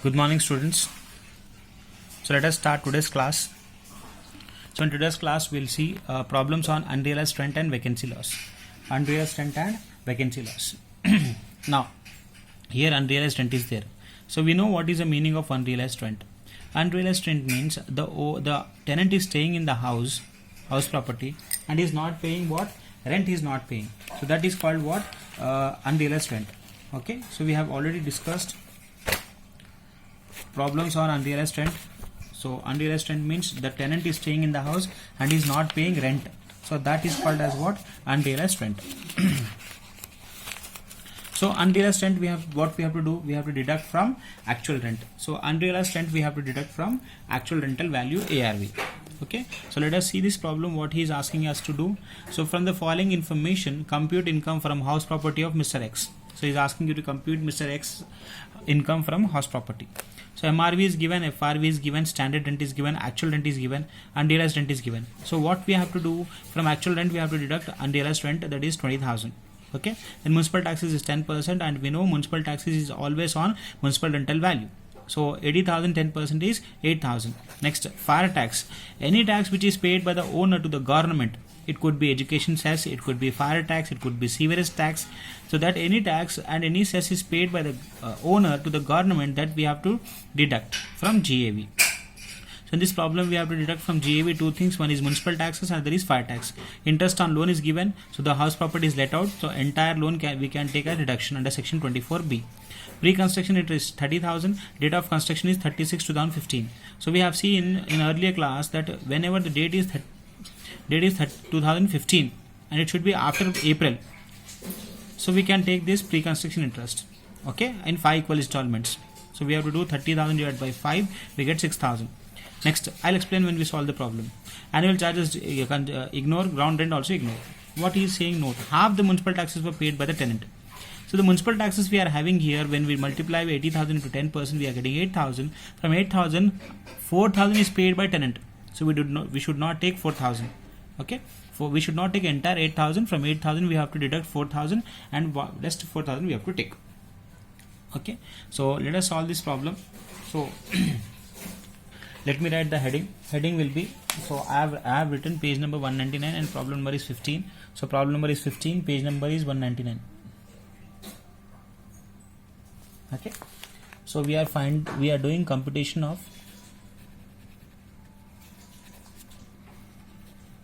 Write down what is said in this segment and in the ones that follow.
Good morning, students. So let us start today's class. So in today's class, we'll see problems on unrealized rent and vacancy loss. Unrealized rent and vacancy loss. Now, here unrealized rent is there. So we know what is the meaning of unrealized rent. Unrealized rent means the tenant is staying in the house property, and is not paying what? Rent is not paying. So that is called what? Unrealized rent. Okay. So we have already discussed problems on unrealized rent. So unrealized rent means the tenant is staying in the house and is not paying rent. So that is called as what? Unrealized rent. So unrealized rent, we have to do? We have to deduct from actual rent. So unrealized rent we have to deduct from actual rental value ARV. Okay. So let us see this problem, what he is asking us to do. So from the following information, compute income from house property of Mr. X. So he is asking you to compute Mr. X income from house property. So MRV is given, FRV is given, standard rent is given, actual rent is given, unrealized rent is given. So what we have to do? From actual rent we have to deduct unrealized rent, that is 20,000. Okay. Then municipal taxes is 10%, and we know municipal taxes is always on municipal rental value. So 80,000, 10% is 8,000. Next, fire tax. Any tax which is paid by the owner to the government. It could be education cess, it could be fire tax, it could be sewerage tax. So that any tax and any cess is paid by the owner to the government, that we have to deduct from GAV. So in this problem we have to deduct from GAV two things. One is municipal taxes and there is fire tax. Interest on loan is given. So the house property is let out. So entire loan we can take a deduction under section 24B. Pre-construction it is 30,000. Date of construction is 36/2015. So we have seen in earlier class that whenever the date is 2015 and it should be after April. So we can take this pre-construction interest. Okay, in 5 equal installments. So we have to do 30,000 divided by 5. We get 6,000. Next, I'll explain when we solve the problem. Annual charges you can ignore, ground rent also ignore. What he is saying, note, half the municipal taxes were paid by the tenant. So the municipal taxes we are having here, when we multiply 80,000 into 10%, we are getting 8,000. From 8,000, 4,000 is paid by tenant. So we should not take 4,000. Okay. We should not take entire 8,000. From 8,000 we have to deduct 4,000, and rest 4,000 we have to take. Okay. So let us solve this problem. So let me write the heading. Heading will be, so I have written page number 199 and problem number is 15. So problem number is 15, page number is 199. Okay. So we are doing computation of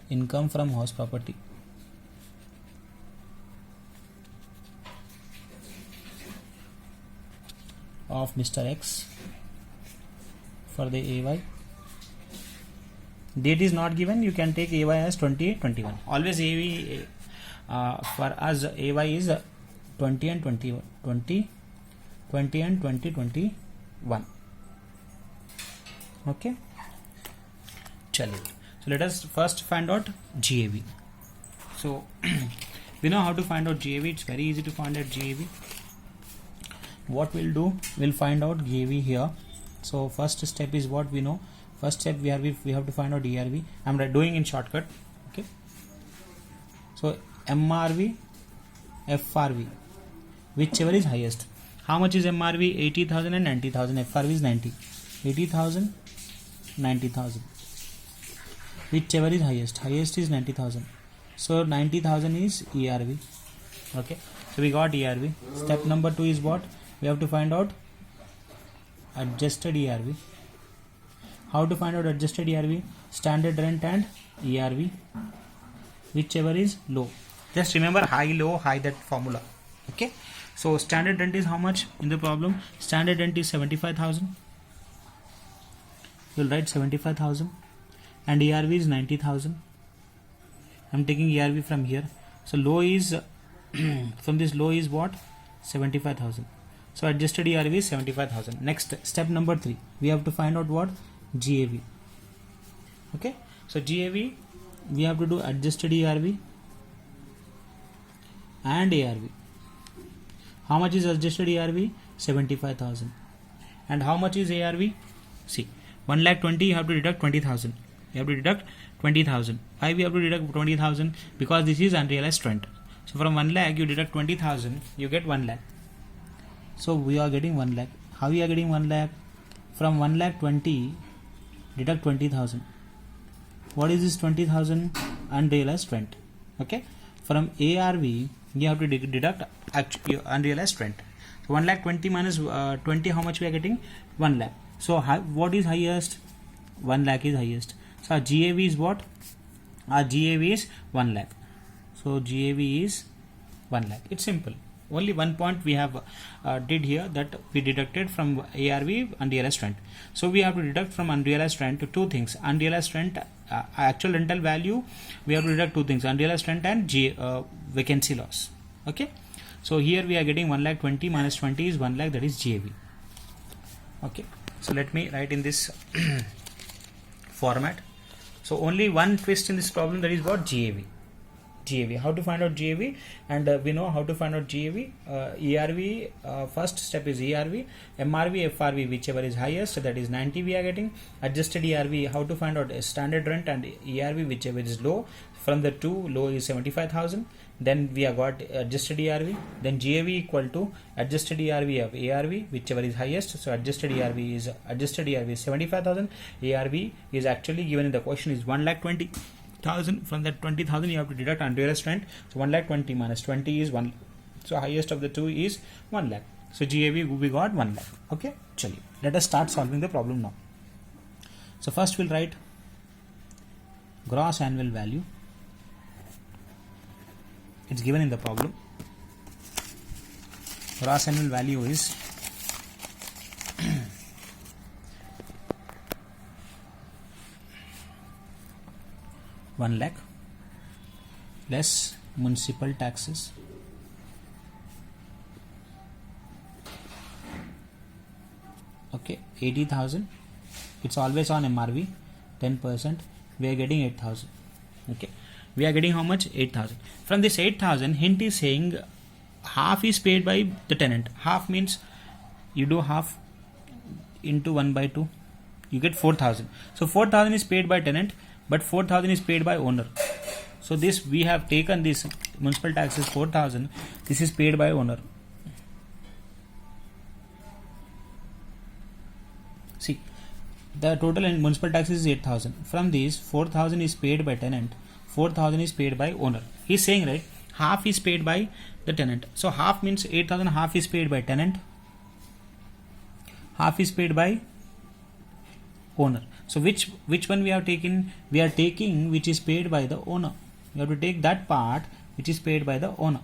income from house property. Of Mr. X for the AY. Date is not given, you can take AY as 2021. Always AY for us AY is 20 and 21. 20 and 2021. Okay. Chalo. So let us first find out GAV. So we know how to find out GAV. It's very easy to find out GAV. What we'll do, we'll find out GAV here. So first step is what we know. First step we have to find out ERV. I'm doing in shortcut. Okay. So MRV, FRV, whichever is highest. How much is MRV? 80,000 and 90,000. FRV is 90. 80,000, 90,000. Whichever is highest. Highest is 90,000. So 90,000 is ERV. Okay. So we got ERV. Step number 2 is what? We have to find out adjusted ERV. How to find out adjusted ERV? Standard rent and ERV, whichever is low. Just remember high, low, high, that formula. Okay. So standard rent is how much in the problem? Standard rent is 75,000. You'll write 75,000. And ERV is 90,000. I'm taking ERV from here. So low is from this low is what? 75,000. So adjusted ERV is 75,000. Next, step number 3. We have to find out what? GAV. Okay. So GAV, we have to do adjusted ERV and ARV. How much is adjusted ERV? 75,000. And how much is ARV? See, 1,20,000 you have to deduct 20,000. You have to deduct 20,000. Why we have to deduct 20,000? Because this is unrealized rent. So from 1 lakh you deduct 20,000, you get 1 lakh. So we are getting 1 lakh. How we are getting 1 lakh? from 1 lakh 20 deduct 20,000. What is this 20,000? Unrealized rent. Okay, from ARV you have to deduct actual unrealized rent. So 1 lakh 20 minus 20, how much we are getting? 1 lakh. So what is highest? 1 lakh is highest. So our GAV is what? Our GAV is 1 lakh. So GAV is 1 lakh. It's simple. Only one point we have did here, that we deducted from ARV unrealized rent. So we have to deduct from unrealized rent to two things: unrealized rent, actual rental value. We have to deduct two things: unrealized rent and vacancy loss. Okay. So here we are getting 1 lakh 20 minus 20 is 1 lakh, that is GAV. Okay. So let me write in this format. So only one twist in this problem, that is what? GAV. GAV. How to find out GAV? And we know how to find out GAV. ERV, first step is ERV, MRV, FRV, whichever is highest, that is 90 we are getting. Adjusted ERV, how to find out standard rent, and ERV, whichever is low. From the two, low is 75,000. Then we have got adjusted ERV. Then GAV equal to adjusted ERV of ARV, whichever is highest. So adjusted ERV is 75,000. ARV is actually given in the question is 1 lakh 20,000. From that 20,000 you have to deduct unrealized rent. So 1 lakh 20 minus 20 is 1. So highest of the two is 1 lakh. So GAV we got 1 lakh. Okay, chali. Let us start solving the problem now. So first we'll write gross annual value. It's given in the problem. Gross annual value is 1 lakh less municipal taxes okay, 80,000. It's always on MRV 10%. We are getting 8,000. Okay, we are getting how much? 8,000. From this 8,000, hint is saying half is paid by the tenant. Half means you do half into 1 by 2, you get 4,000. So 4,000 is paid by tenant, but 4,000 is paid by owner. So this we have taken this municipal taxes 4,000. This is paid by owner. See, the total in municipal taxes is 8,000. From these 4,000 is paid by tenant, 4,000 is paid by owner. He is saying, right, half is paid by the tenant. So half means 8,000, half is paid by tenant, half is paid by owner. So which one we have taken? We are taking which is paid by the owner. You have to take that part which is paid by the owner.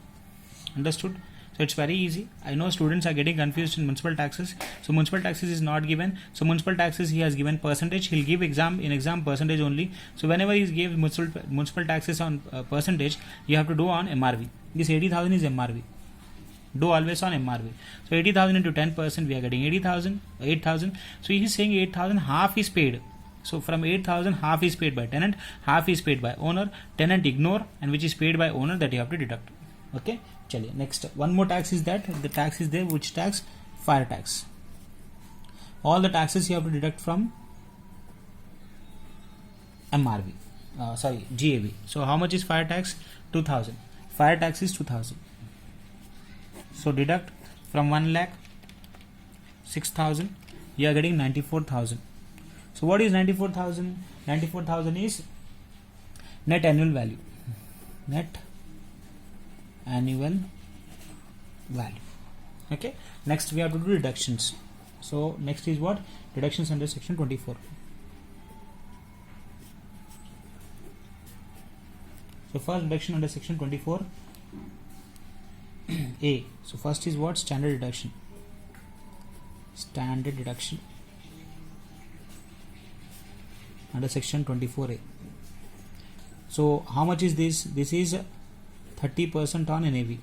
Understood? So it's very easy. I know students are getting confused in municipal taxes. So municipal taxes is not given. So municipal taxes he has given percentage. He'll give exam percentage only. So whenever he gives municipal taxes on percentage, you have to do on MRV. This 80,000 is MRV. Do always on MRV. So 80,000 into 10%, we are getting 80,000, 8,000. So he is saying 8,000, half is paid. So from 8,000, half is paid by tenant, half is paid by owner. Tenant ignore, and which is paid by owner, that you have to deduct. Okay, chaliye. Next, one more tax is that the tax is there. Which tax? Fire tax. All the taxes you have to deduct from MRV. GAV. So how much is fire tax? 2,000. Fire tax is 2,000. So deduct from 1 lakh 6,000. You are getting 94,000. So what is 94,000? 94,000 is net annual value. Net annual value. Okay. Next we have to do deductions. So next is what? Deductions under section 24. So first deduction under section 24 A. So first is what? Standard deduction. Standard deduction under section 24A. So how much is this? This is 30% on NAV.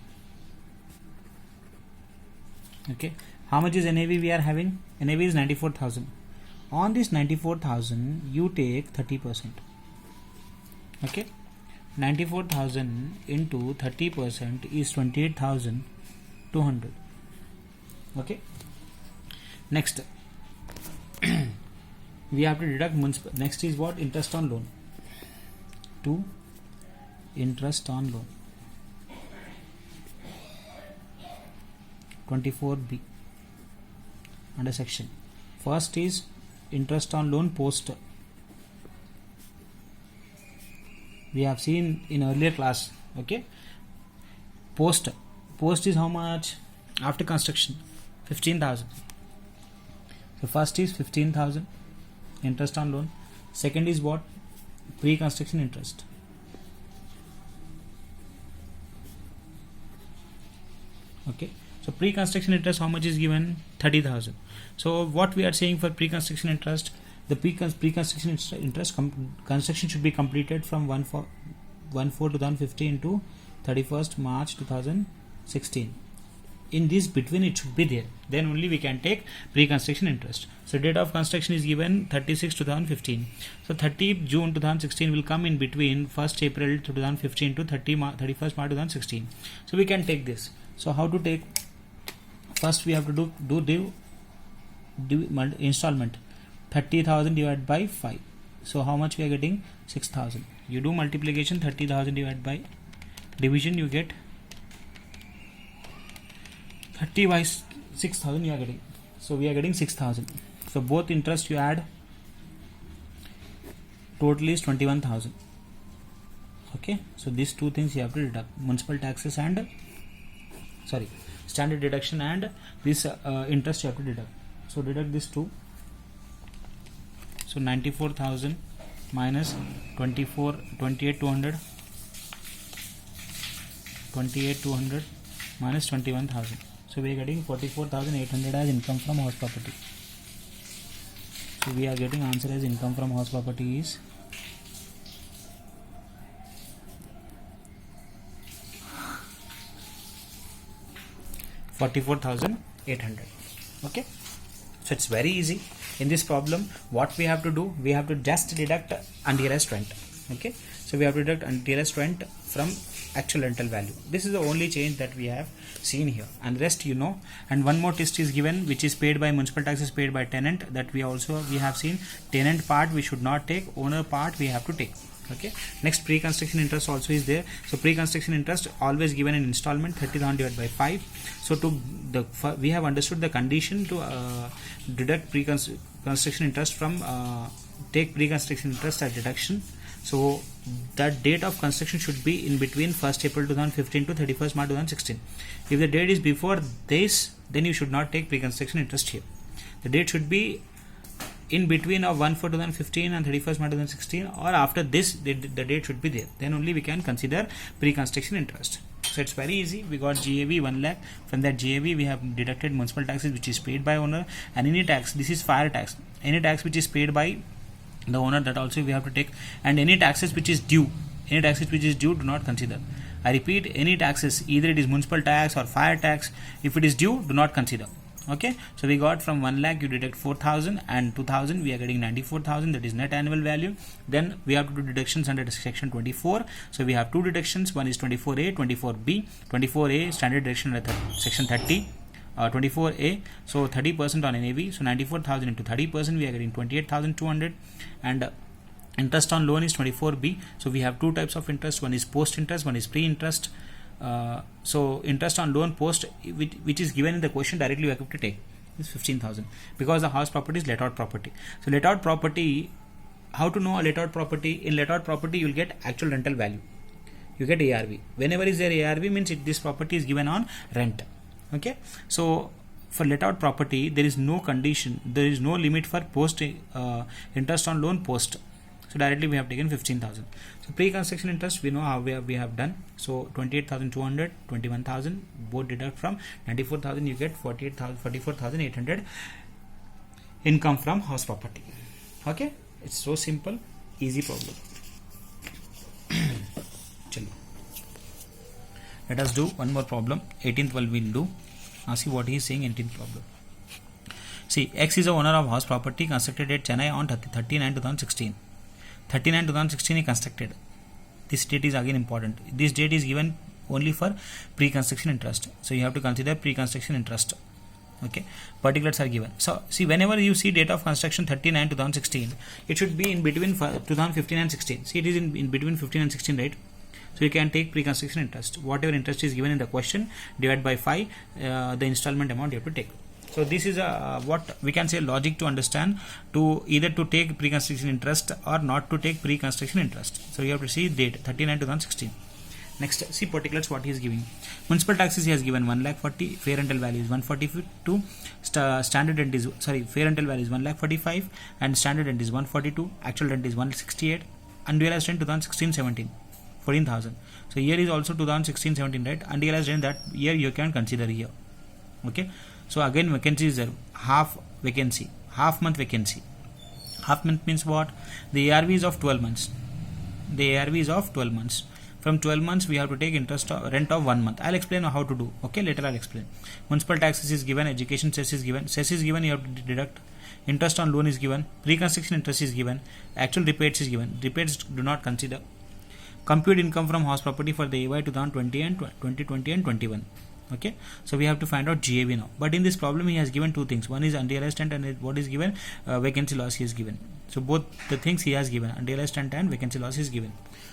Okay. How much is NAV we are having? NAV is 94,000. On this 94,000 you take 30%. Okay. 94,000 into 30% is 28,200. Okay. Next we have to deduct municipal. Next is what? Interest on loan. To interest on loan. 24B under section. first is interest on loan post. We have seen in earlier class. Okay, post is how much after construction? 15,000. So first is 15,000 interest on loan. Second is what? Pre-construction interest. Okay, so pre-construction interest, how much is given? 30,000. So what we are saying for pre-construction interest, the pre-construction interest construction should be completed from 1/4/2015 to 31st March 2016. In this between it should be there, then only we can take pre-construction interest. So date of construction is given 36/2015. So 30th June 2016 will come in between 1st April 2015 to 31st March 2016. So we can take this. So how to take? First we have to do installment. 30,000 divided by 5. So how much we are getting? 6,000. You do multiplication, 30,000 divided by division, you get 30 by 6,000 you are getting. So we are getting 6,000. So both interest you add, total is 21,000. Okay, so these two things you have to deduct: municipal taxes and standard deduction, and this interest you have to deduct. So deduct these two. So 94,000 minus 28,200 minus 21,000. So we are getting 44,800 as income from house property. So we are getting answer as income from house property is 44,800. Okay, so it's very easy. In this problem, what we have to do, we have to just deduct unrealized rent. Okay, so we have to deduct unrealized rent from actual rental value. This is the only change that we have seen here, and rest you know. And one more test is given, which is paid by municipal taxes paid by tenant, that we have seen. Tenant part we should not take, owner part we have to take. Okay, next pre-construction interest also is there. So pre-construction interest always given in installment, 30,000 divided by 5. So we have understood the condition to deduct pre-construction interest from take pre-construction interest as deduction. So that date of construction should be in between 1st April 2015 to 31st March 2016. If the date is before this, then you should not take pre-construction interest here. The date should be in between of 1/4/2015 and 31st March 2016, or after this the date should be there, then only we can consider pre-construction interest. So it's very easy. We got GAV 1 lakh. From that GAV we have deducted municipal taxes which is paid by owner, and any tax, this is fire tax, any tax which is paid by the owner, that also we have to take, and any taxes which is due, do not consider. I repeat, any taxes, either it is municipal tax or fire tax, if it is due, do not consider. Okay, so we got from 1 lakh you deduct 4,000 and 2,000, we are getting 94,000, that is net annual value. Then we have to do deductions under section 24. So we have two deductions, one is 24A, 24B. 24A standard deduction under section 30, 24A, so 30% on NAV. So 94,000 into 30%, we are getting 28,200. And interest on loan is 24B. So we have two types of interest, one is post interest, one is pre-interest. So interest on loan post, which is given in the question directly, we have to take is 15,000, because the house property is let out property. So let out property, how to know a let out property? In let out property you will get actual rental value, you get ARV. Whenever is there ARV means this property is given on rent. Okay, so for let out property there is no condition, there is no limit for post interest on loan post. So directly we have taken 15,000. So pre-construction interest we know how we have done. So 28,200, 21,000, both deduct from 94,000, you get 44,800 income from house property. Okay, it's so simple, easy problem. Let us do one more problem. 18th one we'll do. Now see what he is saying in 18th problem. See, X is the owner of house property constructed at Chennai on 39/2016. 39/2016 is constructed. This date is again important. This date is given only for pre-construction interest. So you have to consider pre-construction interest. Okay, particulars are given. So see, whenever you see date of construction 39/2016, it should be in between 2015 and 16. See, it is in between 15 and 16, right? So you can take pre-construction interest. Whatever interest is given in the question, divide by 5, the installment amount you have to take. So this is a what we can say logic to understand, to either to take pre-construction interest or not to take pre-construction interest. So you have to see date 39/2016. Next, see particulars what he is giving. Municipal taxes he has given 1,40,000, fair rental value is 142, standard rent is fair rental value is 1,45,000 and standard rent is 142, actual rent is 168, unrealized rent 2016-17 14,000. So here is also 2016-17, right? Unrealized rent that year you can consider here. Okay. So again vacancy is there, half vacancy, half month vacancy. Half month means what? The ARV is of 12 months. The ARV is of 12 months. From 12 months we have to take interest rent of 1 month. I'll explain how to do. Okay, later I'll explain. Municipal taxes is given, education cess is given. Cess is given, you have to deduct. Interest on loan is given, pre-construction interest is given, actual repays is given. Repays do not consider. Compute income from house property for the AY 2020 and 2020 and 21. Okay, so we have to find out GAV now. But in this problem he has given two things. One is unrealized rent and what is given? Vacancy loss he is given. So both the things he has given, unrealized rent and vacancy loss is given.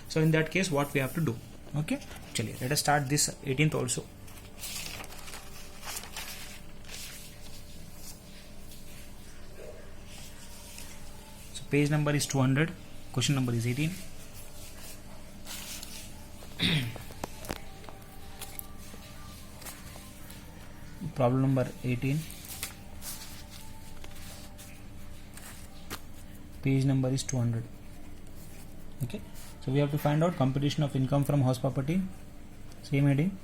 So in that case what we have to do? Okay, chaliye, let us start this 18th also. So page number is 200, question number is 18. Problem number 18, page number is 200. Okay, so we have to find out computation of income from house property, same heading.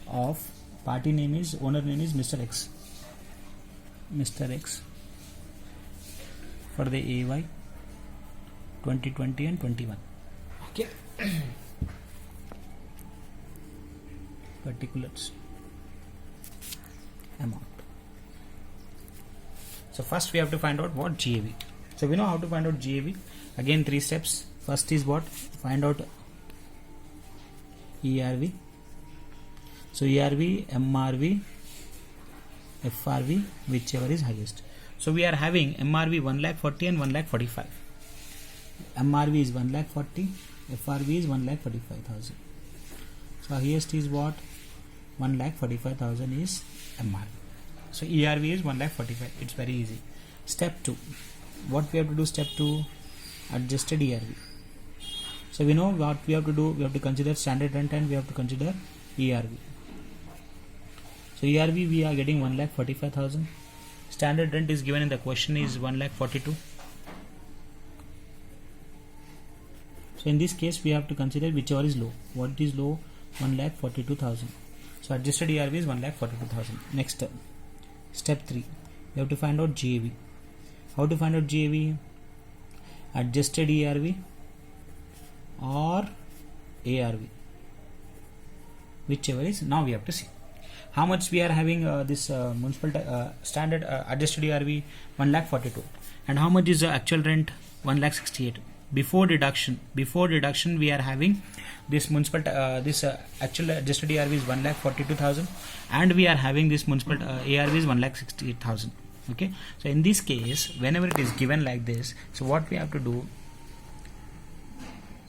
Of party name is, owner name is Mr. X. Mr. X for the AY 2020 and 21. Okay. Particulars, amount. So first we have to find out what GAV. So we know how to find out GAV. Again 3 steps. First is what? Find out ERV. So ERV, MRV, FRV, whichever is highest. So we are having MRV 1,40,000 and 1,45,000. MRV is 1,40,000, FRV is 1,45,000. So highest is what? 1,45,000 is MRV. So ERV is 1,45,000. It's very easy. Step 2. What we have to do? Step 2, adjusted ERV. So we know what we have to do. We have to consider standard rent and we have to consider ERV. So ERV we are getting 1,45,000. Standard rent is given in the question is 1,42,000. So in this case we have to consider whichever is low. What is low? 1,42,000. So adjusted ERV is 1,42,000. Next step 3. We have to find out GAV. How to find out GAV? Adjusted ERV or ARV, whichever is. Now we have to see how much we are having this municipal standard adjusted ERV 1,42,000 and how much is the actual rent 1,68,000. Before deduction we are having this municipal actual adjusted ERV is 1,42,000 and we are having this municipal ARV is 1,68,000. Okay, so in this case whenever it is given like this, so what we have to do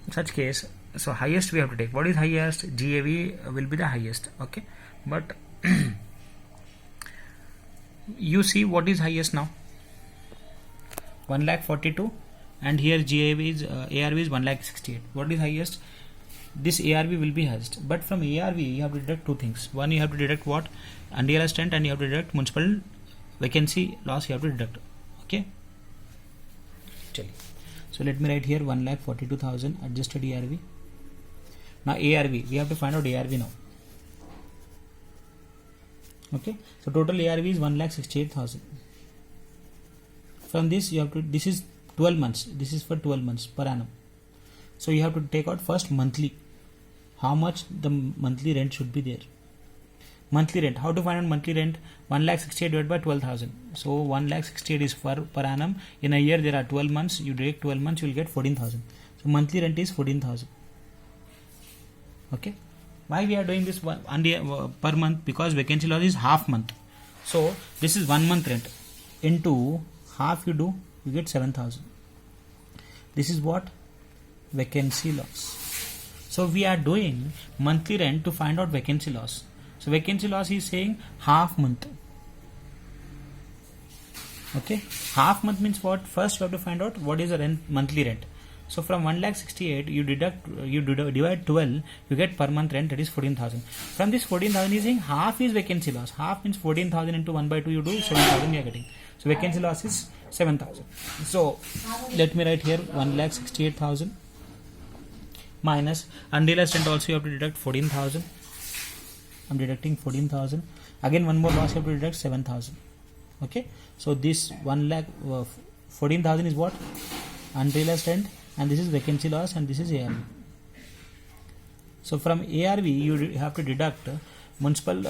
in such case, so highest we have to take. What is highest? GAV will be the highest. Okay, but you see what is highest now? 1,42,000 and here GAV is ARV is 1,68,000. What is highest? This ARV will be highest, but from ARV you have to deduct two things. One, you have to deduct what? Unrealized rent and you have to deduct municipal vacancy loss you have to deduct. Okay, so let me write here 1,42,000 adjusted ERV. Now ARV, we have to find out ARV now. Okay, so total ARV is 1,68,000. From this you have to, this is 12 months, this is for 12 months per annum. So you have to take out first monthly, how much the monthly rent should be there. Monthly rent, how to find out monthly rent? 1,68,000 divided by 12,000. So 1,68,000 is per annum. In a year there are 12 months, you take 12 months, you will get 14,000. So monthly rent is 14,000. Okay, why we are doing this per month? Because vacancy loss is half month. So this is 1 month rent into half you do, you get 7,000. This is what? Vacancy loss. So we are doing monthly rent to find out vacancy loss. So vacancy loss is saying half month. Okay, half month means what? First you have to find out what is the rent, monthly rent. So from 1,68,000 you divide 12, you get per month rent, that is 14,000. From this 14,000 is saying half is vacancy loss. Half means 14,000 into 1 by 2 you do 7,000 you are getting. So vacancy loss is 7,000. So let me write here 1,68,000 minus unrealized rent, also you have to deduct 14,000. I'm deducting 14,000. Again one more loss you have to deduct 7,000. Okay, so this 14,000 is what? Unrealized rent, and this is vacancy loss, and this is ARV. So from ARV you have to deduct municipal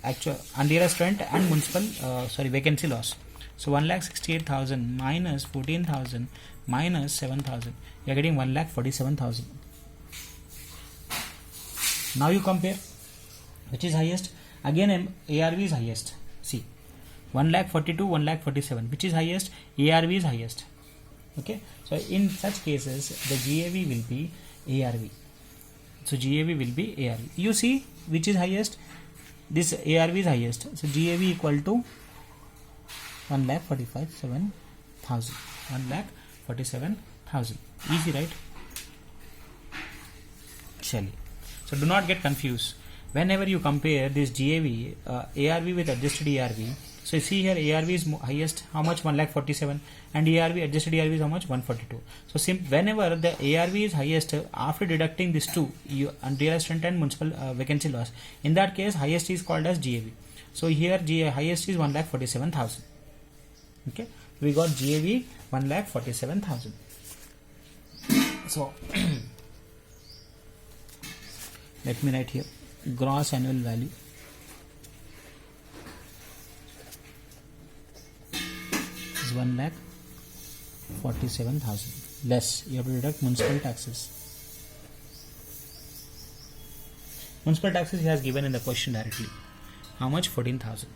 actual unrealized rent and municipal vacancy loss. So 1,68,000 minus 14,000 minus 7,000, you are getting 1,47,000. Now you compare which is highest. Again ARV is highest. See, 1,42,000, 1,47,000, which is highest? ARV is highest. Okay, so in such cases the GAV will be ARV. So GAV will be ARV. You see which is highest? This ARV is highest. So GAV equal to 1,47,000. 1,47,000. Easy, right? Shelly. So do not get confused. Whenever you compare this GAV, ARV with adjusted ARV, so see here ARV is highest, how much? 1,47,000, and ARV, adjusted ARV is how much? 142. So whenever the ARV is highest, after deducting these two, unrealized rent and municipal vacancy loss, in that case highest is called as GAV. So here highest is 1,47,000. Okay, we got GAV 1,47,000. So let me write here gross annual value is 1,47,000 less. You have to deduct municipal taxes. Municipal taxes he has given in the question directly. How much? 14,000.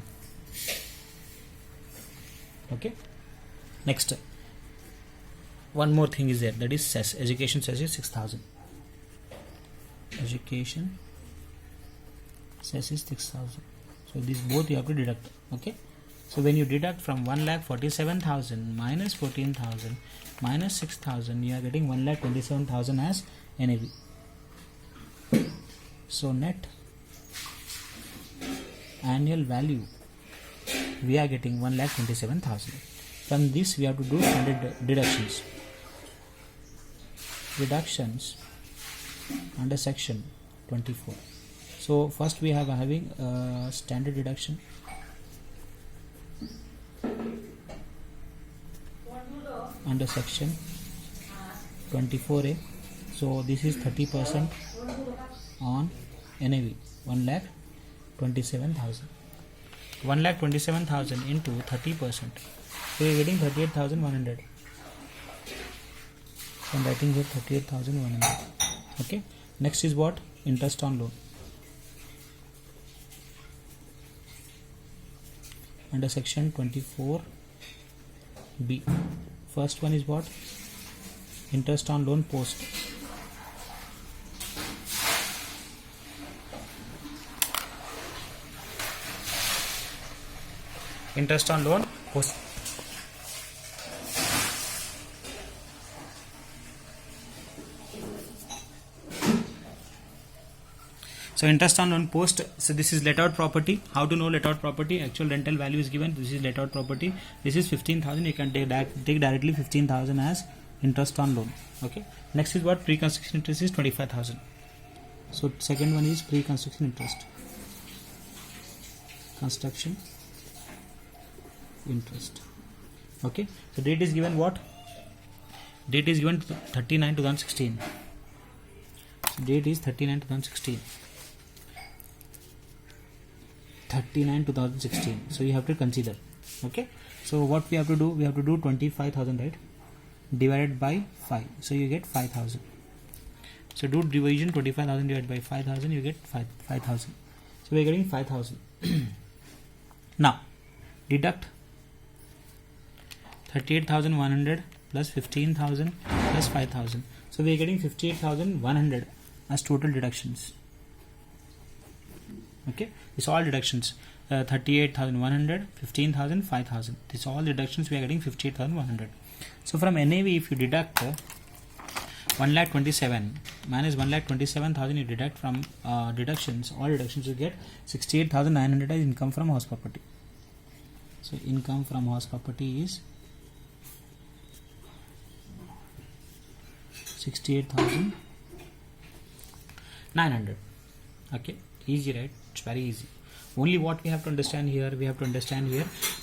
Okay. Next, one more thing is there, that is cess. Education cess is 6,000. Education cess is 6,000. So these both you have to deduct. Okay. So when you deduct from 1,47,000 minus 14,000 minus 6,000, you are getting 1,27,000 as NAV. So net annual value we are getting 1,27,000. From this we have to do standard deductions. Deductions under section 24. So first we have having standard deduction. Under section 24A. So this is 30% on NAV 1,27,000. 1,27,000 into 30%. So you are getting 38,100. So I am writing here 38,100. Okay. Next is what? Interest on loan. Under section 24B. First one is what? Interest on loan post. Interest on loan post. So interest on loan post. So this is let out property. How to know let out property? Actual rental value is given. This is let out property. This is 15,000. You can take directly 15,000 as interest on loan. Okay. Next is what? Pre-construction interest is 25,000. So second one is pre-construction interest. Construction interest. Okay. So date is given what? Date is given 39/2016. So date is 39/2016. 39/2016. So you have to consider. Okay. So what we have to do? We have to do 25,000, right? Divided by 5. So you get 5,000. So do division 25,000 divided by 5,000. You get 5,000. So we are getting 5,000. Now deduct 38,100 plus 15,000 plus 5,000. So we are getting 58,100 as total deductions. Okay, it's all deductions. 38,100, 15,000, 5,000. These all deductions we are getting 58,100. So from NAV, if you deduct 1,27,000 minus 1,27,000, you deduct from deductions, all deductions, you get 68,900 as income from house property. So income from house property is 68,900. Okay, easy, right? It's very easy. Only what we have to understand here,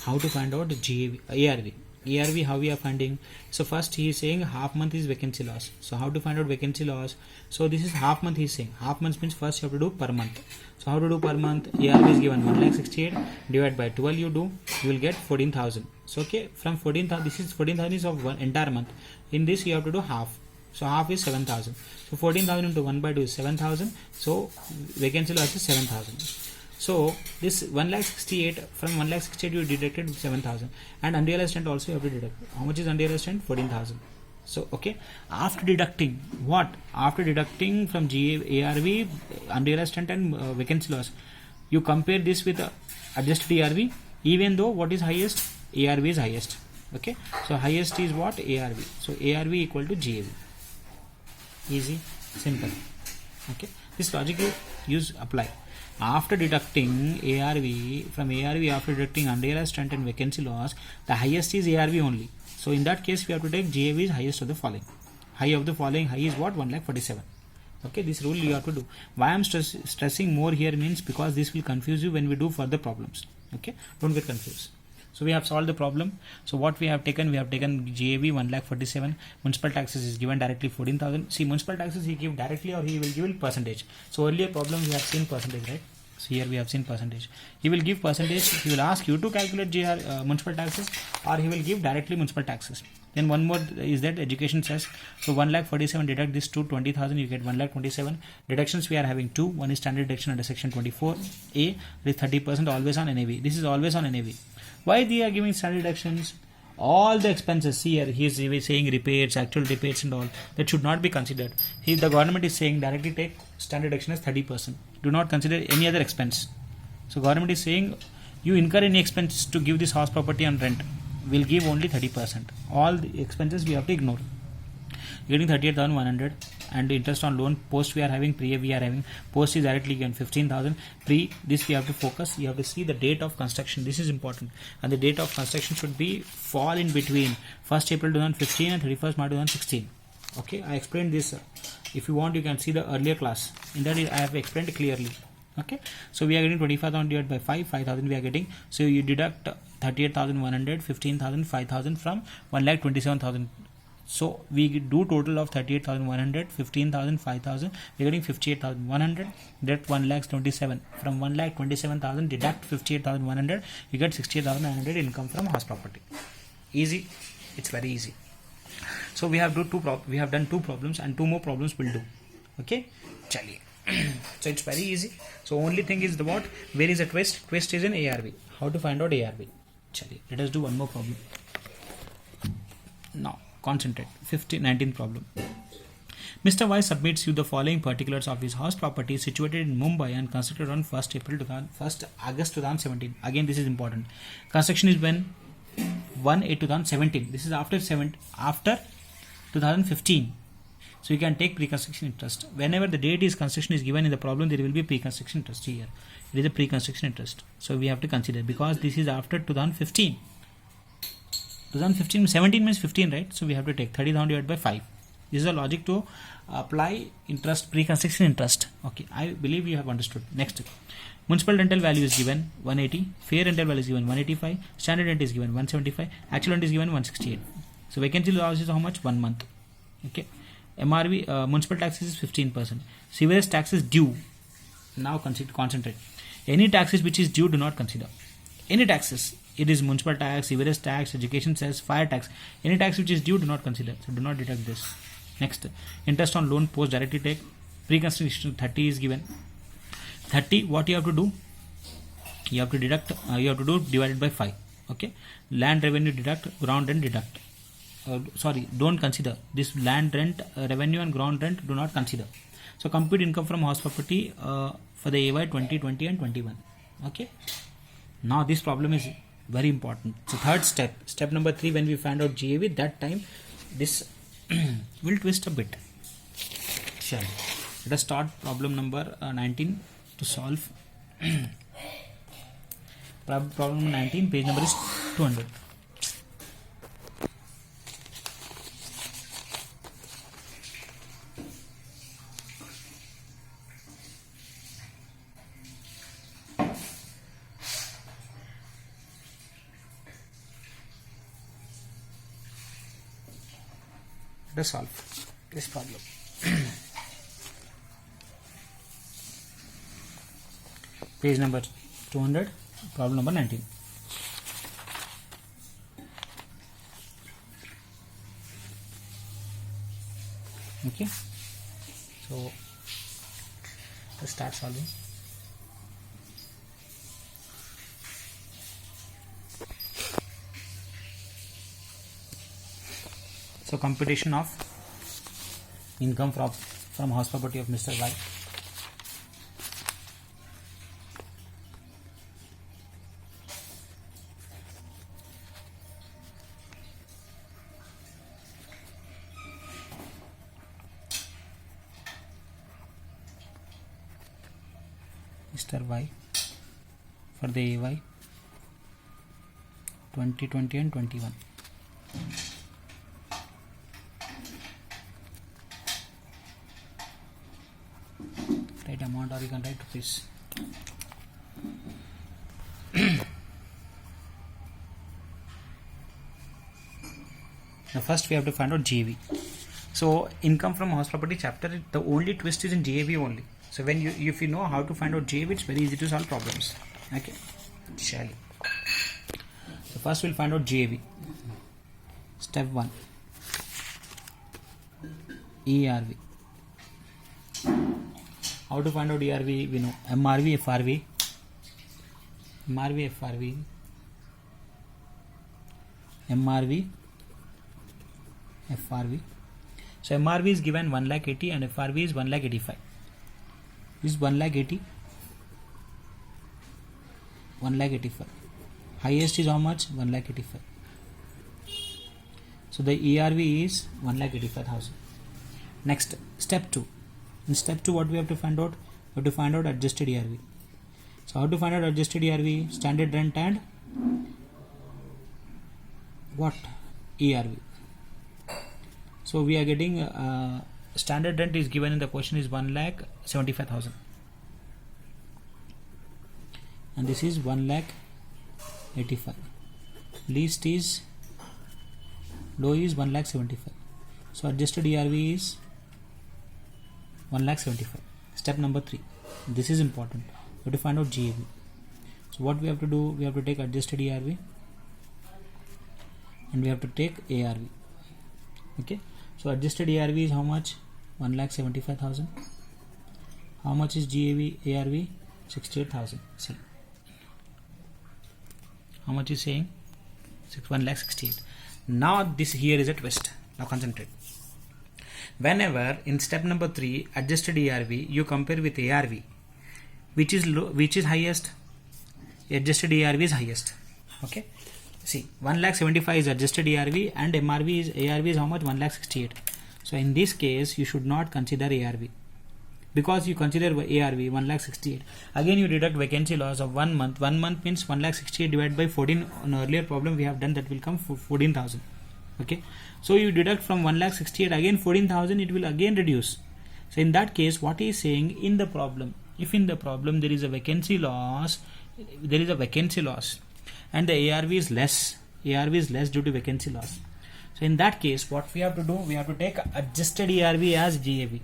how to find out GAV, ARV. ARV, how we are finding? So first he is saying half month is vacancy loss. So how to find out vacancy loss? So this is half month he is saying. Half month means first you have to do per month. So how to do per month? ARV is given 1,68,000 divided by 12 you will get 14,000. So okay, from 14,000, this is 14,000 is of one entire month. In this you have to do half. So half is 7,000. So 14,000 into 1 by 2 is 7,000. So vacancy loss is 7,000. So this 1,68,000, from 1,68,000 you deducted 7,000, and unrealized rent also you have to deduct. How much is unrealized rent? 14,000. So okay, after deducting what? After deducting from ARV, unrealized rent and vacancy loss, you compare this with adjusted ARV. Even though what is highest? ARV is highest. Okay, so highest is what? ARV. So ARV equal to GAV. Easy, simple. Okay, this logic you apply. After deducting ARV, from ARV after deducting unrealized rent and vacancy loss, the highest is ARV only. So in that case we have to take GAV is highest of the following. High of the following, high is what? 1,47,000. Okay, this rule you have to do. Why I am stressing more here means because this will confuse you when we do further problems. Okay, don't get confused. So we have solved the problem. So what we have taken GAV 1,47,000. Municipal taxes is given directly 14,000. See, municipal taxes he give directly or he will give in percentage. So earlier problem we have seen percentage, right? So here we have seen percentage. He will give percentage. He will ask you to calculate municipal taxes, or he will give directly municipal taxes. Then one more is that education cess. So 1,47,000 deduct this to 20,000, you get 1,27,000. Deductions we are having two. One is standard deduction under section 24A. This 30% always on NAV. This is always on NAV. Why they are giving standard deductions? All the expenses here, he is saying repairs, actual repairs and all, that should not be considered. The government is saying directly take standard deduction as 30%. Do not consider any other expense. So government is saying you incur any expense to give this house property on rent, will give only 30%. All the expenses we have to ignore. Getting 38,100, and interest on loan. Post we are having, pre we are having. Post is directly given 15,000. Pre, this we have to focus. You have to see the date of construction. This is important, and the date of construction should be fall in between 1st April 2015 and 31st March 2016. Okay, I explained this. If you want, you can see the earlier class. In that I have explained clearly. Okay, so we are getting 25,000 divided by 5,000 we are getting. So you deduct 38,100, 15,000, 5,000 from 1,27,000. So we do total of 38,100, 15,000, 5,000. We are getting 58,100. Deduct 1,27,000. From 1,27,000 deduct 58,100. You get 68,900 income from house property. Easy. It's very easy. So we have done two problems, and two more problems we'll do. Okay, chaliye. So it's very easy. So only thing is the what? Where is the twist? Twist is in ARV. How to find out ARV? Chaliye. Let us do one more problem. Now concentrate. 19th problem. Mr. Y submits you the following particulars of his house property situated in Mumbai and constructed on 1st August 2017. Again, this is important. Construction is when? 1/8/2017. This is after 2015. So you can take pre-construction interest. Whenever the date is construction is given in the problem, there will be pre-construction interest here. It is a pre-construction interest. So we have to consider, because this is after 2015. 2015, 17 means 15, right? So we have to take 30,000 divided by 5. This is the logic to apply interest, pre-construction interest. Okay, I believe you have understood. Next, municipal rental value is given 180, fair rental value is given 185, standard rent is given 175, actual rent is given 168. So vacancy loss is how much? 1 month. Okay, MRV, municipal taxes is 15%. Sewerage taxes due. Now concentrate. Any taxes which is due, do not consider. Any taxes. It is municipal tax, sewerage tax, education cess, fire tax. Any tax which is due, do not consider. So do not deduct this. Next, interest on loan post directly take. Pre-construction 30 is given. 30, what you have to do? You have to deduct, you have to do divided by 5. Okay, land revenue deduct, ground rent deduct. Sorry, don't consider this land rent, revenue and ground rent, do not consider. So compute income from house property for the AY 2020 and 21. Okay, now this problem is very important. So third step number 3, when we find out GAV, that time this will twist a bit. Shall let us start problem number 19 to solve. Problem number 19, page number is 200. Let us solve this problem. Page number 200, problem number 19. Okay, so let's start solving. So computation of income from house property of Mr. Y. Mr. Y for the AY 2020 and 21. Write amount, or you can write rupees. Now first we have to find out GAV. So income from house property chapter, the only twist is in GAV only. So when if you know how to find out GAV, it's very easy to solve problems. Okay, shall we? So first we'll find out GAV. Step 1, ERV. How to find out ERV? We know MRV, FRV. MRV, FRV. MRV, FRV. So MRV is given 1,80,000 and FRV is 1,85,000. This is 1,80,000, 1,85,000. Highest is how much? 1,85,000. So the ERV is 1,85,000. Next, step 2. In step 2, what we have to find out? We have to find out adjusted ERV. So how to find out adjusted ERV? Standard rent and what? ERV. So we are getting standard rent is given in the question is 1,75,000 and this is 1,85,000. Least is low is 1,75,000. So adjusted ERV is 1,75,000. Step number 3. This is important. We have to find out GAV. So what we have to do? We have to take adjusted ERV and we have to take ARV. Okay. So adjusted ARV is how much? 1,75,000. How much is GAV? ARV 68,000. See, how much is saying? 1,68,000. Now this here is a twist. Now concentrate. Whenever in step number 3 adjusted ERV you compare with ARV, which is low, which is highest? Adjusted ERV is highest. Okay. See, 1,75,000 is adjusted ERV and MRV is ARV is how much? 1,68,000. So in this case you should not consider ARV because you consider ARV 1,68,000. Again you deduct vacancy loss of 1 month. 1 month means 1,68,000 divided by 14. On earlier problem we have done, that will come 14,000. Okay. So you deduct from 1,68,000 again 14,000, it will again reduce. So in that case what he is saying in the problem, if in the problem there is a vacancy loss, and the ARV is less due to vacancy loss. So in that case what we have to do? We have to take adjusted ERV as GAV.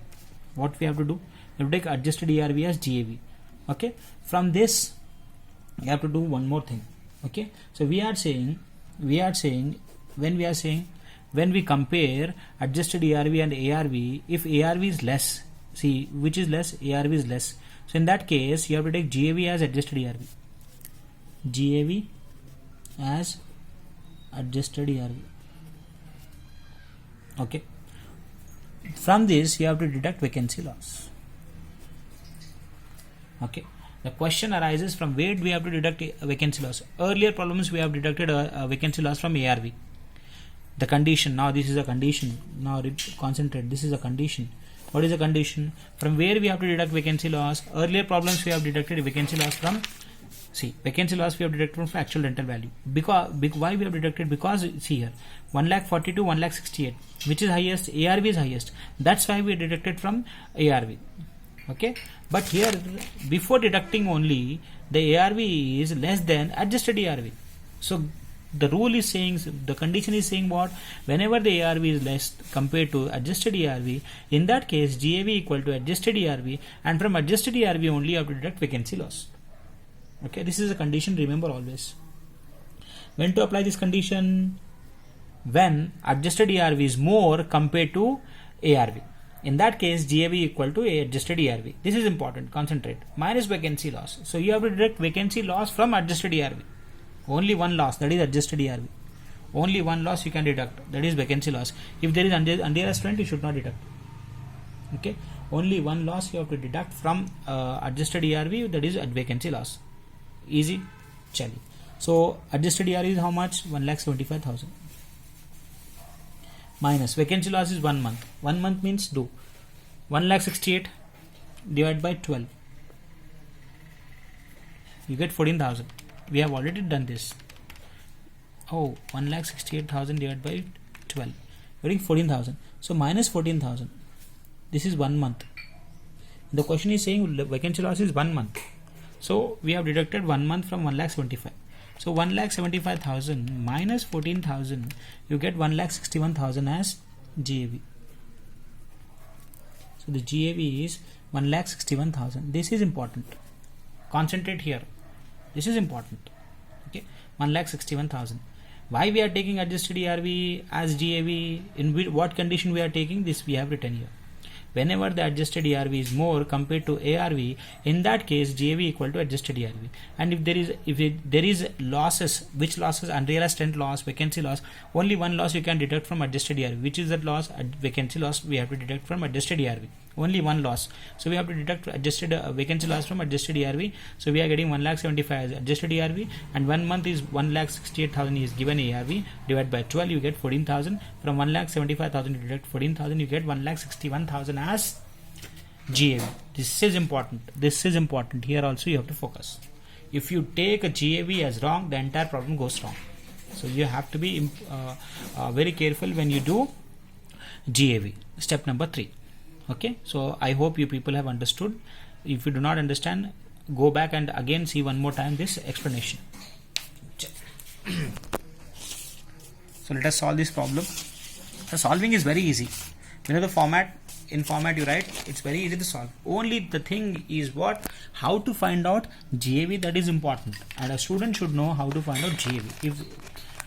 What we have to do? We have to take adjusted ERV as GAV. Okay. From this we have to do one more thing. Okay. So we are saying when we compare adjusted ERV and ARV, if ARV is less, see which is less? ARV is less. So in that case you have to take GAV as adjusted ERV. GAV as adjusted ERV. Okay. From this you have to deduct vacancy loss. Okay. The question arises from where do we have to deduct vacancy loss. Earlier problems we have deducted a vacancy loss from ARV. The condition, now this is a condition. Now concentrate, this is a condition. What is the condition? From where we have to deduct vacancy loss? Earlier problems we have deducted vacancy loss from, see, vacancy loss we have deducted from actual rental value. Because why we have deducted? Because see here, 1,42,000, 1,68,000, which is highest? ARV is highest. That's why we deducted from ARV. Okay, but here before deducting only the ARV is less than adjusted ARV. So the rule is saying, the condition is saying what? Whenever the ARV is less compared to adjusted ARV, in that case GAV equal to adjusted ARV, and from adjusted ARV only you have to deduct vacancy loss. Okay, this is a condition, remember always. When to apply this condition? When adjusted ARV is more compared to ARV. In that case GAV equal to adjusted ARV. This is important, concentrate. Minus vacancy loss. So you have to deduct vacancy loss from adjusted ARV. Only one loss, that is adjusted ARV. Only one loss you can deduct, that is vacancy loss. If there is unrealized rent, you should not deduct. Okay, only one loss you have to deduct from adjusted ARV, that is vacancy loss. Easy, chali. So adjusted ARV is how much? 1,75,000. Minus vacancy loss is 1 month. 1 month means do 1,68,000 divided by 12. You get 14,000. We have already done this. Oh, 1,68,000 divided by 12. Getting 14,000. So minus 14,000. This is 1 month. The question is saying vacancy loss is 1 month. So we have deducted 1 month from 1,75,000. So 1,75,000 minus 14,000, you get 1,61,000 as GAV. So the GAV is 1,61,000. This is important. Concentrate here. This is important. Okay, 1,61,000. Why we are taking adjusted ARV as GAV? In what condition we are taking this? We have written here. Whenever the adjusted ARV is more compared to ARV, in that case GAV equal to adjusted ARV. And if there is losses, which losses? Unrealized rent loss, vacancy loss. Only one loss you can deduct from adjusted ARV. Which is that loss? Vacancy loss we have to deduct from adjusted ARV. Only one loss. So we have to deduct adjusted vacancy loss from adjusted ARV. So we are getting 1,75,000 as adjusted ARV, and 1 month is 1,68,000 is given ARV. Divided by 12, you get 14,000. From 1,75,000 you deduct 14,000, you get 1,61,000 as GAV. This is important. This is important. Here also you have to focus. If you take a GAV as wrong, the entire problem goes wrong. So you have to be very careful when you do GAV. Step number 3. Okay, so I hope you people have understood. If you do not understand, go back and again see one more time this explanation. So let us solve this problem. The solving is very easy. You know the format. In format you write, it's very easy to solve. Only the thing is what? How to find out GAV, that is important. And a student should know how to find out GAV. If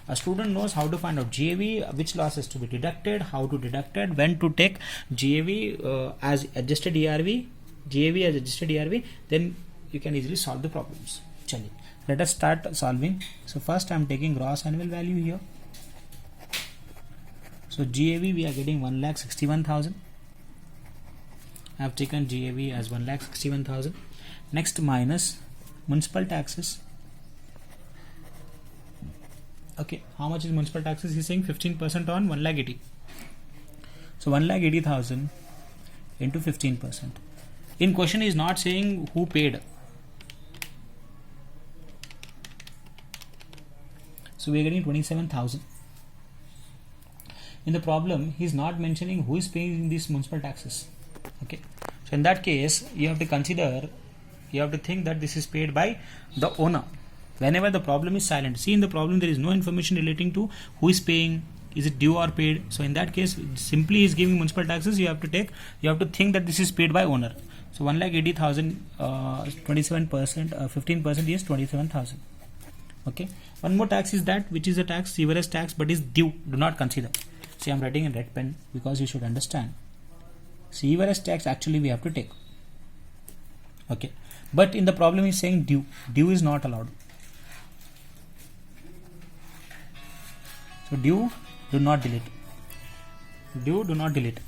a student knows how to find out GAV, which losses to be deducted, how to deduct it, when to take GAV as adjusted ARV, GAV as adjusted ARV, then you can easily solve the problems. Chali. Let us start solving. So first I am taking gross annual value here. So GAV we are getting 1,61,000. I have taken GAV as 1,61,000. Next minus municipal taxes. Okay, how much is municipal taxes? He is saying 15% on 1,80,000. So 1,80,000 into 15%. In question is not saying who paid. So we are getting 27,000. In the problem, he is not mentioning who is paying these municipal taxes. Okay, so in that case, you have to consider, you have to think that this is paid by the owner. Whenever the problem is silent, see in the problem there is no information relating to who is paying, is it due or paid. So in that case, simply is giving municipal taxes. You have to think that this is paid by owner. So 1,80,000, 27%, 15% is 27,000. Okay. One more tax is that, which is a tax, severance tax, but is due. Do not consider. See, I am writing in red pen because you should understand. Severance tax actually we have to take. Okay. But in the problem is saying due. Due is not allowed. So due, do not delete. Due, do not delete.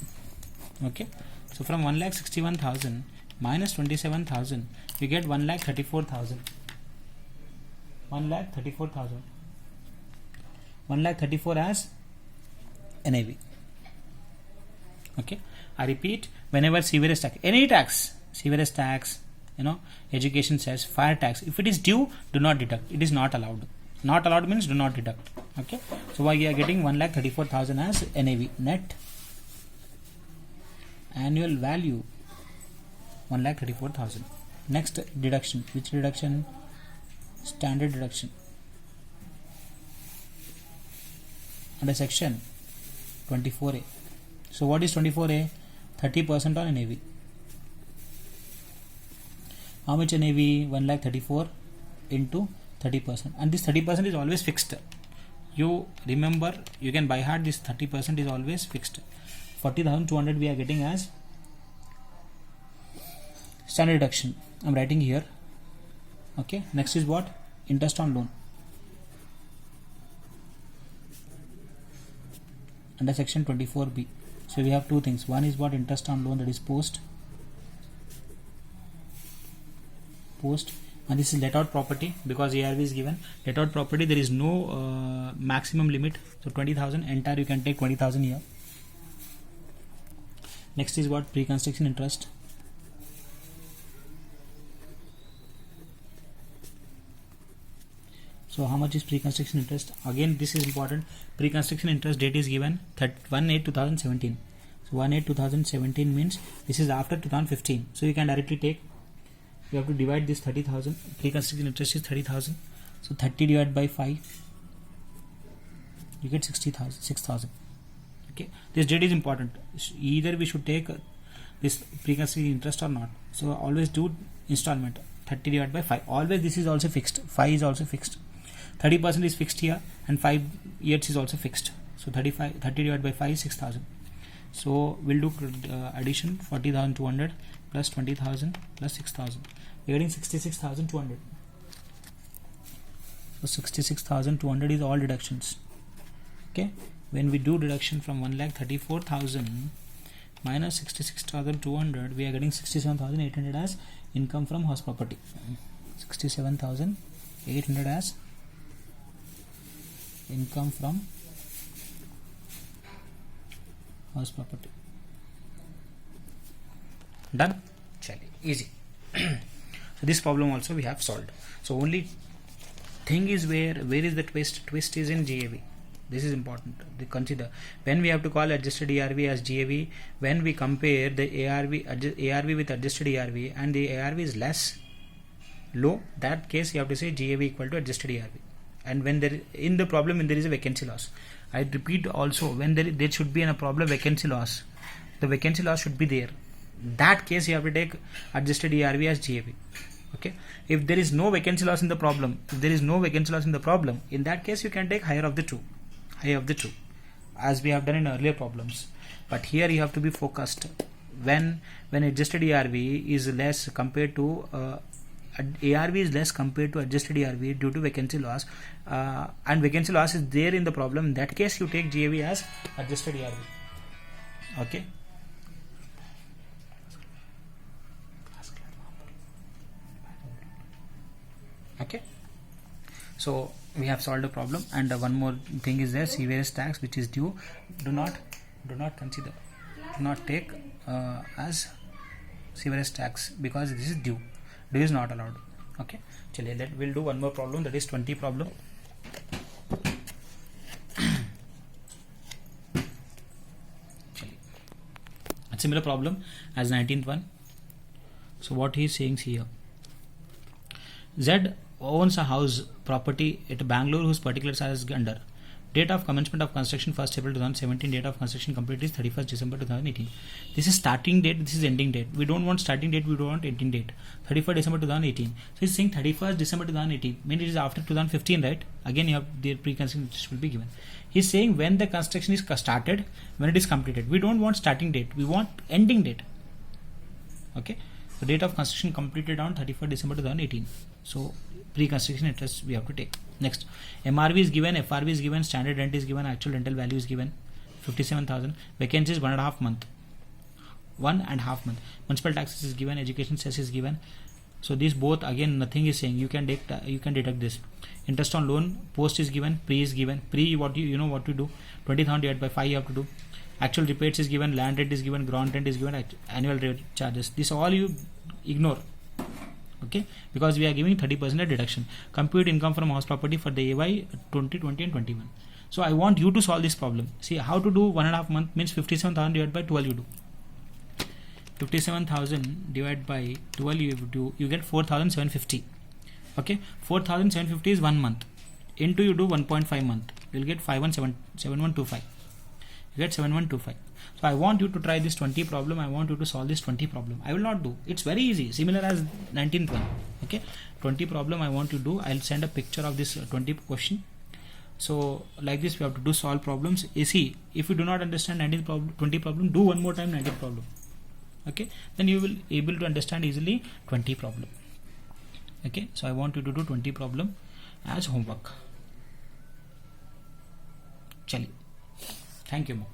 Okay. So from 1,61,000 minus 27,000, you get 1,34,000. 1,34,000. 1,34,000 as NAV. Okay. I repeat, whenever severance tax, any tax, severance tax, education cess, fire tax, if it is due, do not deduct. It is not allowed. Not allowed means do not deduct. Okay. So why you are getting 1,34,000 as NAV, net annual value 1,34,000. Next deduction. Which deduction? Standard deduction. Under section 24A. So what is 24A? 30% on NAV. How much NAV? 1,34,000 into 30%. And this 30% is always fixed. You remember, you can by heart, this 30% is always fixed. 40,200 we are getting as standard deduction. I am writing here. Okay. Next is what? Interest on loan. Under section 24B. So we have two things. One is what? Interest on loan, that is post, and this is let out property, because ARV is given. Let out property, there is no maximum limit. So 20,000 entire, you can take 20,000 here. Next is what? Pre-construction interest. So how much is pre-construction interest? Again, this is important. Pre-construction interest date is given 1/8/2017. So 1/8/2017 means this is after 2015. So you can directly take, you have to divide this 30,000. Pre-construction interest is 30,000. So 30 divided by 5, you get 6,000. Okay, this date is important. Either we should take this pre-construction interest or not. So always do installment. 30 divided by 5. Always this is also fixed. 5 is also fixed. 30% is fixed here, and 5 years is also fixed. So 30 divided by 5 is 6,000. So we'll do addition. 40,200 plus 20,000 plus 6,000. We're getting 66,200. So 66,200 is all deductions. Okay. When we do deduction from 1,34,000 minus 66,200, we are getting 67,800 as income from house property. 67,800 as income from house property. Done? Chali, easy. So this problem also we have solved. So only thing is where is the twist? Twist is in GAV. This is important to consider. When we have to call adjusted ARV as GAV, when we compare the ARV with adjusted ARV and the ARV is less, low, that case you have to say GAV equal to adjusted ARV. And when there in the problem, when there is a vacancy loss, I repeat also, when there should be in a problem vacancy loss, the vacancy loss should be there. That case you have to take adjusted ARV as GAV. Okay. If there is no vacancy loss in the problem, in that case you can take higher of the two, as we have done in earlier problems. But here you have to be focused. When adjusted ARV is less compared to ARV is less compared to adjusted ARV due to vacancy loss, and vacancy loss is there in the problem, in that case you take GAV as adjusted ARV. Okay. Okay. So we have solved the problem, and one more thing is there, severance tax which is due. Do not consider, do not take as severance tax, because this is due. Due is not allowed. Okay. Chale, we'll do one more problem, that is 20 problem. A similar problem as 19th one. So what he is saying here, Z owns a house property at Bangalore whose particulars are as under. Date of commencement of construction 1st April 2017. Date of construction complete is 31st December 2018. This is starting date, this is ending date. We don't want starting date, we don't want ending date. 31st December 2018. So he's saying 31st December 2018. Means it is after 2015, right? Again you have the pre-construction interest will be given. He's saying when the construction is started, when it is completed. We don't want starting date, we want ending date. Okay. So date of construction completed on 31st December 2018. So pre-construction interest we have to take. Next, MRV is given, FRV is given, standard rent is given, actual rental value is given, 57,000. Vacancies 1.5 month. 1.5 month. Municipal taxes is given, education cess is given. So these both again nothing is saying. You can deduct this. Interest on loan, post is given, pre is given. Pre, what you know what to do. 20,000 divided by 5 you have to do. Actual rebates is given, land rent is given, ground rent is given, annual rate charges. This all you ignore. Okay, because we are giving 30% deduction. Compute income from house property for the AY 2020 and 21. So I want you to solve this problem. See how to do 1.5 month means 57,000 divided by 12 you do. 57,000 divided by 12 you do, you get 4,750. Okay, 4,750 is 1 month. Into you do 1.5 month. You will get 7125. You get 7125. So I want you to try this 20 problem. I want you to solve this 20 problem. I will not do. It's very easy. Similar as 19th one. Okay. 20 problem I want you to do. I'll send a picture of this 20 question. So like this we have to do solve problems. You see, if you do not understand 19th problem, 20 problem, do one more time 19th problem. Okay. Then you will able to understand easily 20 problem. Okay. So I want you to do 20 problem as homework. Chali. Thank you.